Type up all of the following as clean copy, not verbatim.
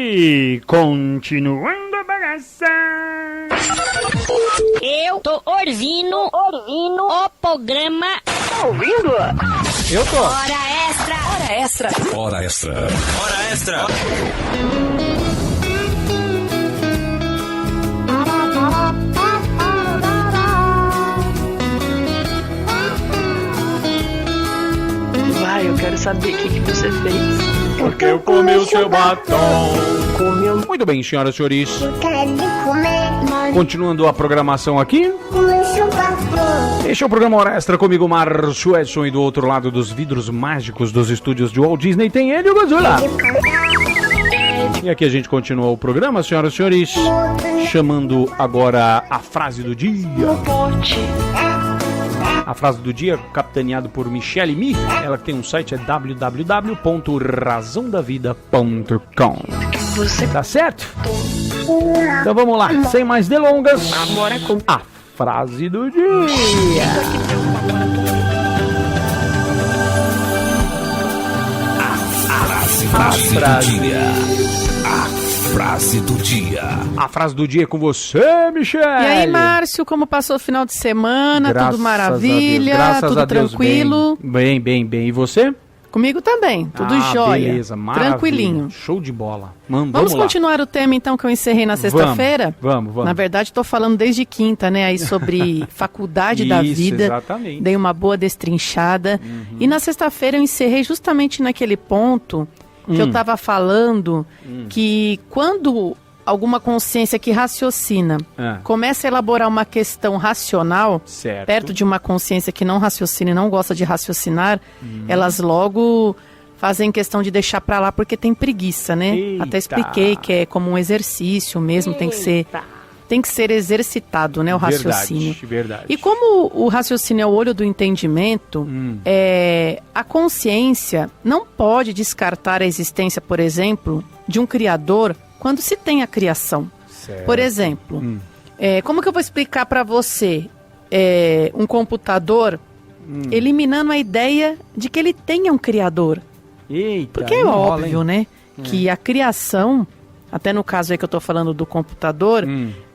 E continuando a bagaça. Eu tô ouvindo o programa. Tá ouvindo? Eu tô. Hora extra. Hora extra. Hora extra. Hora extra. Vai, eu quero saber o que você fez. Porque eu comi o seu batom. Comeu. Muito bem, senhoras e senhores. Eu quero comer Continuando a programação aqui. o seu batom. Este é o programa Hora Extra comigo, Márcio Edson, e do outro lado dos vidros mágicos dos estúdios de Walt Disney tem ele, o Gazula. E aqui a gente continua o programa, senhoras e senhores, chamando agora a frase do dia. Pote. A frase do dia, capitaneado por Michelle Mi, ela que tem um site, é www.razãodavida.com. Você Tá certo? Então vamos lá, sem mais delongas, namora com... a frase do dia. Frase do dia. A frase do dia. A frase do dia é com você, Michelle. E aí, Márcio, como passou o final de semana? Graças Tudo maravilha? a Deus, graças tudo a Deus, tranquilo? Bem. E você? Comigo também, tudo jóia. Beleza, maravilha. Tranquilinho. Show de bola. Vamos lá. continuar o tema, então, que eu encerrei na sexta-feira? Vamos. Na verdade, estou falando desde quinta, né? Aí sobre faculdade da Isso, vida. exatamente. Dei uma boa destrinchada. E na sexta-feira eu encerrei justamente naquele ponto que eu estava falando que quando alguma consciência que raciocina começa a elaborar uma questão racional, Certo. perto de uma consciência que não raciocina e não gosta de raciocinar, elas logo fazem questão de deixar pra lá porque tem preguiça, né? Eita. Até expliquei que é como um exercício mesmo, tem que ser exercitado, né, o raciocínio. Verdade. E como o raciocínio é o olho do entendimento, a consciência não pode descartar a existência, por exemplo, de um criador quando se tem a criação. Certo. Por exemplo, como que eu vou explicar para você um computador eliminando a ideia de que ele tenha um criador? Eita, Porque é óbvio, né, que a criação, até no caso aí que eu estou falando do computador,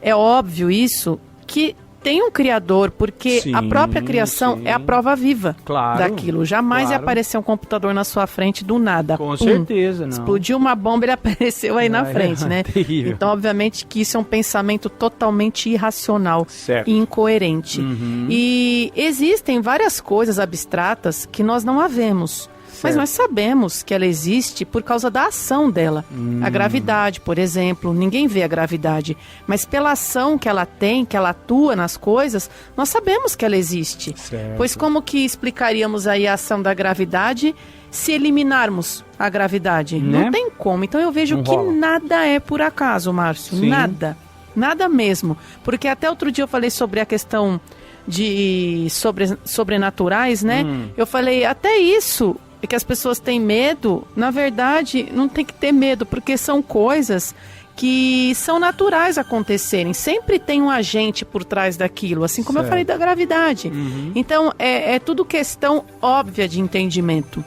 é óbvio isso, que tem um criador, porque Sim, a própria criação sim. é a prova viva Claro, daquilo. Jamais ia claro. aparecer um computador na sua frente do nada. Com Pum. certeza, não. Explodiu uma bomba, ele apareceu aí na frente, né? Terrível. Então, obviamente que isso é um pensamento totalmente irracional Certo. e incoerente. E existem várias coisas abstratas que nós não havemos. Mas nós sabemos que ela existe por causa da ação dela. A gravidade, por exemplo, ninguém vê a gravidade, mas pela ação que ela tem, que ela atua nas coisas, nós sabemos que ela existe. Certo. Pois como que explicaríamos aí a ação da gravidade se eliminarmos a gravidade? Né? Não tem como. Então eu vejo Não que rola. nada é por acaso, Márcio. Sim. Nada. Nada mesmo. Porque até outro dia eu falei sobre a questão de sobrenaturais, né? Eu falei, até isso... É que as pessoas têm medo, na verdade, não tem que ter medo, porque são coisas que são naturais acontecerem. Sempre tem um agente por trás daquilo, assim como eu falei da gravidade. Então, é tudo questão óbvia de entendimento.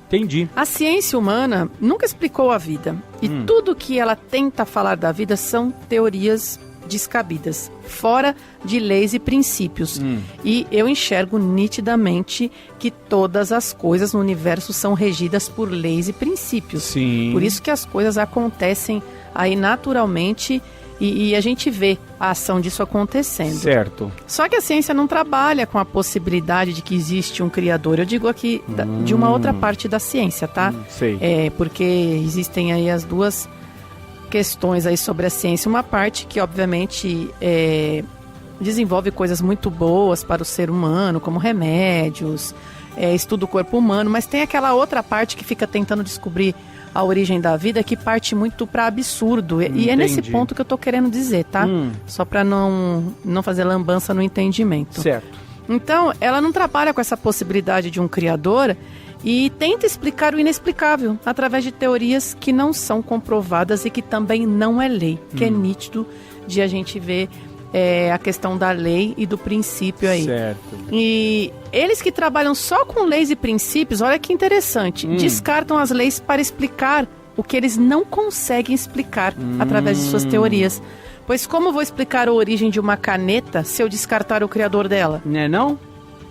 Entendi. A ciência humana nunca explicou a vida. E tudo que ela tenta falar da vida são teorias descabidas, fora de leis e princípios. E eu enxergo nitidamente que todas as coisas no universo são regidas por leis e princípios. Sim. Por isso que as coisas acontecem aí naturalmente e a gente vê a ação disso acontecendo. Certo. Só que a ciência não trabalha com a possibilidade de que existe um criador. Eu digo aqui de uma outra parte da ciência, tá? Sei. Porque existem aí as duas questões aí sobre a ciência. Uma parte que, obviamente, desenvolve coisas muito boas para o ser humano, como remédios, estuda o corpo humano, mas tem aquela outra parte que fica tentando descobrir a origem da vida, que parte muito para absurdo. E é nesse ponto que eu tô querendo dizer, tá? Só para não fazer lambança no entendimento. Certo. Então, ela não trabalha com essa possibilidade de um criador e tenta explicar o inexplicável através de teorias que não são comprovadas e que também não é lei, que é nítido de a gente ver a questão da lei e do princípio aí. Certo. E eles que trabalham só com leis e princípios, olha que interessante, descartam as leis para explicar o que eles não conseguem explicar através de suas teorias. Pois como vou explicar a origem de uma caneta se eu descartar o criador dela? Né não?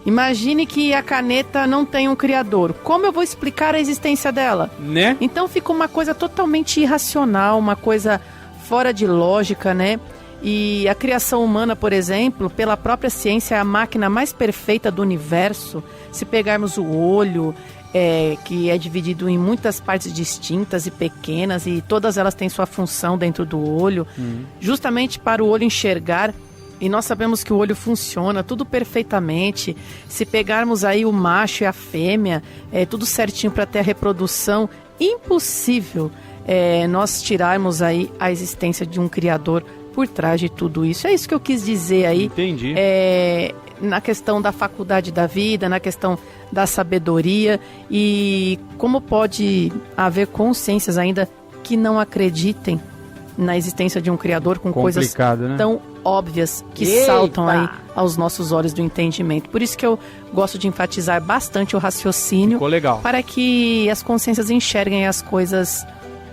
Imagine que a caneta não tem um criador. Como eu vou explicar a existência dela? Né? Então fica uma coisa totalmente irracional, uma coisa fora de lógica, né? E a criação humana, por exemplo, pela própria ciência, é a máquina mais perfeita do universo. Se pegarmos o olho, que é dividido em muitas partes distintas e pequenas, e todas elas têm sua função dentro do olho, justamente para o olho enxergar. E nós sabemos que o olho funciona tudo perfeitamente. Se pegarmos aí o macho e a fêmea, tudo certinho para ter a reprodução, impossível nós tirarmos aí a existência de um criador por trás de tudo isso. É isso que eu quis dizer aí. Entendi. Na questão da faculdade da vida, na questão da sabedoria, e como pode haver consciências ainda que não acreditem na existência de um criador com coisas né? tão óbvias que saltam aí aos nossos olhos do entendimento. Por isso que eu gosto de enfatizar bastante o raciocínio. Ficou legal. Para que as consciências enxerguem as coisas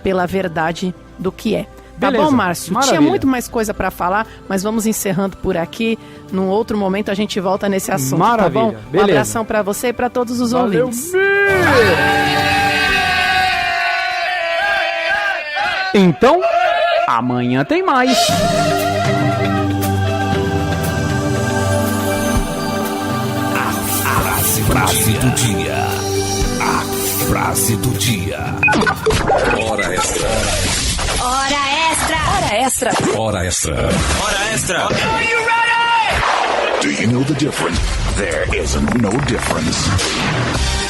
pela verdade do que é. Tá Beleza, bom, Márcio? maravilha. Tinha muito mais coisa para falar, mas vamos encerrando por aqui. Num outro momento a gente volta nesse assunto, Maravilha, tá bom? beleza. Um abração para você e para todos os ouvintes. Então, amanhã tem mais. Frase do dia. A frase do dia. Hora extra. Hora extra. Hora extra. Hora extra. Hora extra. Do you know the difference? There isn't no difference.